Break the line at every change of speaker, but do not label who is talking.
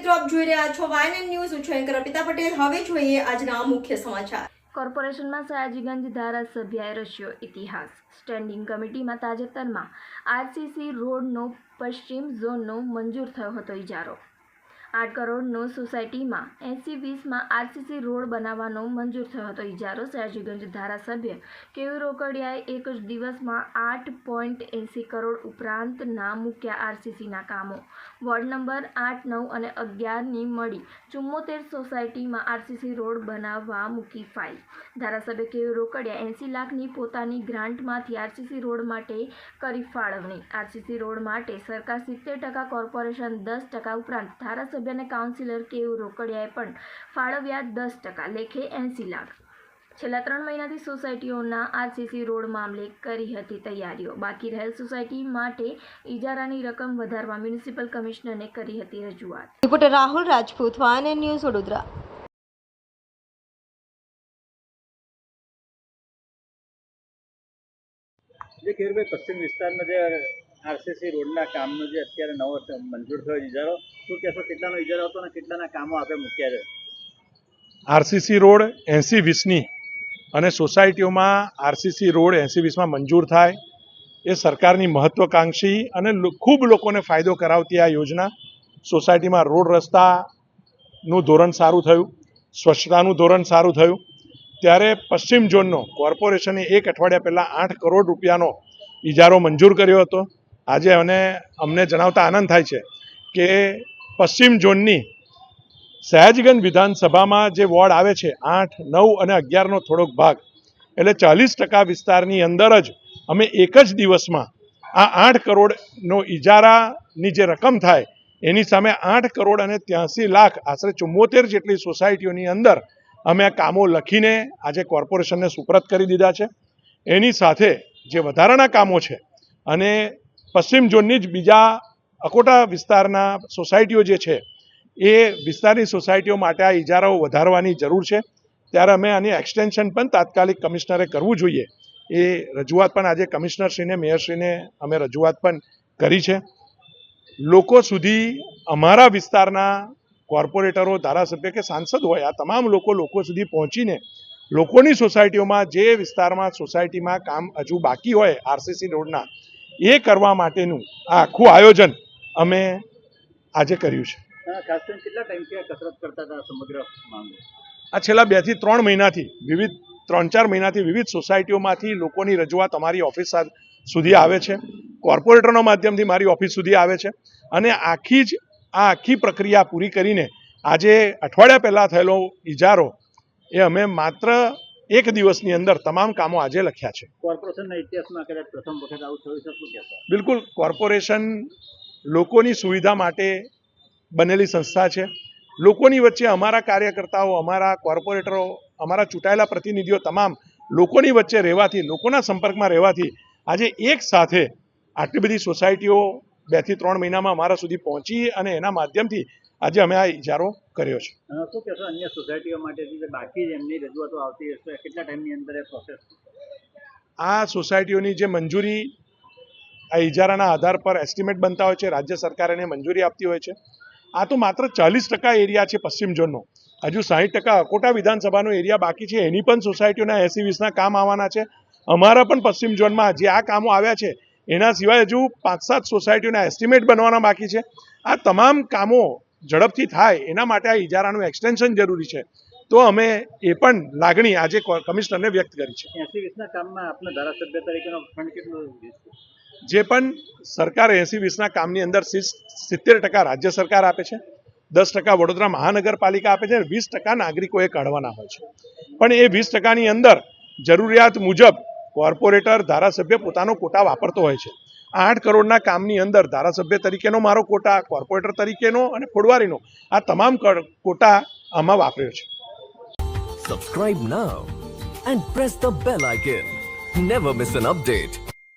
મિત્રો આપ જોઈ રહ્યા છો વાયએનએન ન્યૂઝ. હું છું એન્કર અર્પિતા પટેલ. હવે જોઈએ આજના મુખ્ય સમાચાર.
કોર્પોરેશનમાં સયાજીગંજ ધારાસભ્યએ રચ્યો ઇતિહાસ. સ્ટેન્ડિંગ કમિટીમાં તાજેતરમાં આરસીસી રોડનો પશ્ચિમ ઝોનનો મંજૂર થયો હતો ઇજારો. 8 કરોડનો સોસાયટીમાં 80-20માં આરસીસી રોડ બનાવવાનો મંજૂર થયો હતો ઇજારો. સયાજીગંજ ધારાસભ્ય કેયુર રોકડિયાએ એક જ દિવસમાં 8.80 કરોડ ઉપરાંતના મૂક્યા આરસીસીના કામો. વોર્ડ નંબર 8, 9 અને 11ની મળી 74 સોસાયટીમાં આરસીસી રોડ બનાવવા મૂકી ફાઇલ. ધારાસભ્ય કેયુર રોકડિયા 80 લાખની પોતાની ગ્રાન્ટમાંથી આરસીસી રોડ માટે કરી ફાળવણી. આરસીસી રોડ માટે સરકાર 70%, કોર્પોરેશન 10% ઉપરાંત ધારાસભ્ય અને કાઉન્સિલર કેયુર રોકડિયાએ પણ ફાળવ્યા 10% લેખે 80 લાખ. છેલ્લા 3 મહિનાથી સોસાયટીઓના આરસીસી રોડ મામલે કરી હતી તૈયારીઓ. બાકી રહેલ સોસાયટી માટે ઇજારાની રકમ વધારવા મ્યુનિસિપલ કમિશનરને કરી હતી રજૂઆત.
Reporter Rahul Rajput, YNN news, Vadodara.
પશ્ચિમ વિસ્તારમાં જે આરસીસી રોડના કામનો જે અત્યારે નવો મંજૂર થયો ઇજારો, શું કહેશો? કેટલાનો ઇજારો હતો અને કેટલાના કામો આપે મૂક્યા છે?
આરસીસી રોડ 80-20ની અને સોસાયટીઓમાં આરસીસી રોડ 80-20માં મંજૂર થાય એ સરકારની મહત્વકાંક્ષી અને ખૂબ લોકોને ફાયદો કરાવતી આ યોજના. સોસાયટીમાં રોડ રસ્તાનું ધોરણ સારું થયું, સ્વચ્છતાનું ધોરણ સારું થયું. ત્યારે પશ્ચિમ ઝોનનો કોર્પોરેશને 1 અઠવાડિયા પહેલાં 8 કરોડ રૂપિયાનો ઇજારો મંજૂર કર્યો હતો. આજે અમને જણાવતા આનંદ થાય છે કે પશ્ચિમ ઝોનની સયાજીગંજ વિધાનસભામાં જે વોર્ડ આવે છે 8, 9 અને 11નો થોડોક ભાગ, એટલે 40% વિસ્તારની અંદર જ અમે એક જ દિવસમાં આ 8 કરોડનો ઇજારાની જે રકમ થાય એની સામે 8 કરોડ અને 83 લાખ, આશરે 74 જેટલી સોસાયટીઓની અંદર અમે આ કામો લખીને આજે કોર્પોરેશનને સુપરત કરી દીધા છે. એની સાથે જે વધારાના કામો છે અને પશ્ચિમ ઝોનની જ બીજા અકોટા વિસ્તારના સોસાયટીઓ જે છે એ વિસ્તારની સોસાયટીઓ માટે આ ઇજારાઓ વધારવાની જરૂર છે. ત્યારે અમે આની એક્સટેન્શન પણ તાત્કાલિક કમિશનરે કરવું જોઈએ એ રજૂઆત પણ આજે કમિશનરશ્રીને, મેયરશ્રીને અમે રજૂઆત પણ કરી છે. લોકો સુધી અમારા વિસ્તારના કોર્પોરેટરો, ધારાસભ્ય કે સાંસદ હોય, આ તમામ લોકો સુધી પહોંચીને લોકોની સોસાયટીઓમાં જે વિસ્તારમાં સોસાયટીમાં કામ હજુ બાકી હોય આરસીસી રોડના, એ કરવા માટેનું આ આખું આયોજન અમે આજે કર્યું છે.
ખાસ કરીને કેટલા ટાઈમથી કસરત કરતા હતા સમગ્ર મામલે?
આ છેલ્લા 2 થી 3 મહિનાથી 3-4 મહિનાથી વિવિધ સોસાયટીઓમાંથી લોકોની રજૂઆત અમારી ઓફિસ સુધી આવે છે, કોર્પોરેટરના માધ્યમથી મારી ઓફિસ સુધી આવે છે અને આખી પ્રક્રિયા પૂરી કરીને આજે અઠવાડિયા પહેલાં થયેલો ઇજારો એ અમે માત્ર 1 દિવસની અંદર તમામ કામો આજે લખ્યા છે.
કોર્પોરેશનના ઇતિહાસમાં કદાચ પ્રથમ વખત આવું થયું છે, શું કહેશો?
બિલકુલ, કોર્પોરેશન લોકોની સુવિધા માટે બનેલી સંસ્થા છે. લોકોની વચ્ચે અમારા કાર્યકર્તાઓ, અમારા કોર્પોરેટરો, અમારા ચૂંટાયેલા પ્રતિનિધિઓ તમામ લોકોની વચ્ચે રહેવાથી, લોકોના સંપર્કમાં રહેવાથી આજે એક સાથે આટલી બધી સોસાયટીઓ 2 થી 3 મહિનામાં અમારા સુધી પહોંચી અને એના માધ્યમથી આજે અમે આ ઇજારો કર્યો છે.
શું કહેશો અન્ય સોસાયટીઓ માટે જે બાકી એમની રજૂઆતો આવતી હશે, કેટલા ટાઈમની અંદર એ પ્રોસેસ?
આ સોસાયટીઓની જે મંજૂરી આ ઇજારાના આધાર પર એસ્ટિમેટ બનતા હોય છે, રાજ્ય સરકાર એને મંજૂરી આપતી હોય છે. આ તો માત્ર 40% એરિયા છે પશ્ચિમ ઝોનનો. હજુ 60% અકોટા વિધાનસભાનો એરિયા બાકી છે. એની પણ સોસાયટીઓના 80-20ના કામ આવવાના છે. અમારા પણ પશ્ચિમ ઝોનમાં જે આ કામો આવ્યા છે એના સિવાય હજુ 5-7 સોસાયટીઓના એસ્ટિમેટ બનવાના બાકી છે. આ તમામ કામો ઝડપથી થાય એના માટે આ ઇજારાનું એક્સટેન્શન જરૂરી છે. તો અમે એ પણ લાગણી આજે કમિશનરને વ્યક્ત કરી છે.
80-20ના કામમાં આપના ધારાસભ્ય તરીકેનો ફંડ કેટલો?
જે પણ સરકાર 80-20ના કામની અંદર 70% રાજ્ય સરકાર આપે છે, 10% વડોદરા મહાનગરપાલિકા આપે છે અને 20% નાગરિકોએ કાઢવાના હોય છે. પણ એ 20%ની અંદર જરૂરિયાત મુજબ કોર્પોરેટર, ધારાસભ્ય પોતાનો કોટા વાપરતો હોય છે. 8 કરોડના કામની અંદર ધારાસભ્ય તરીકેનો મારો કોટા, કોર્પોરેટર તરીકેનો અને ફોડવારીનો આ તમામ કોટા આમાં વાપર્યો છે.
Subscribe now and press the bell icon. Never miss an update.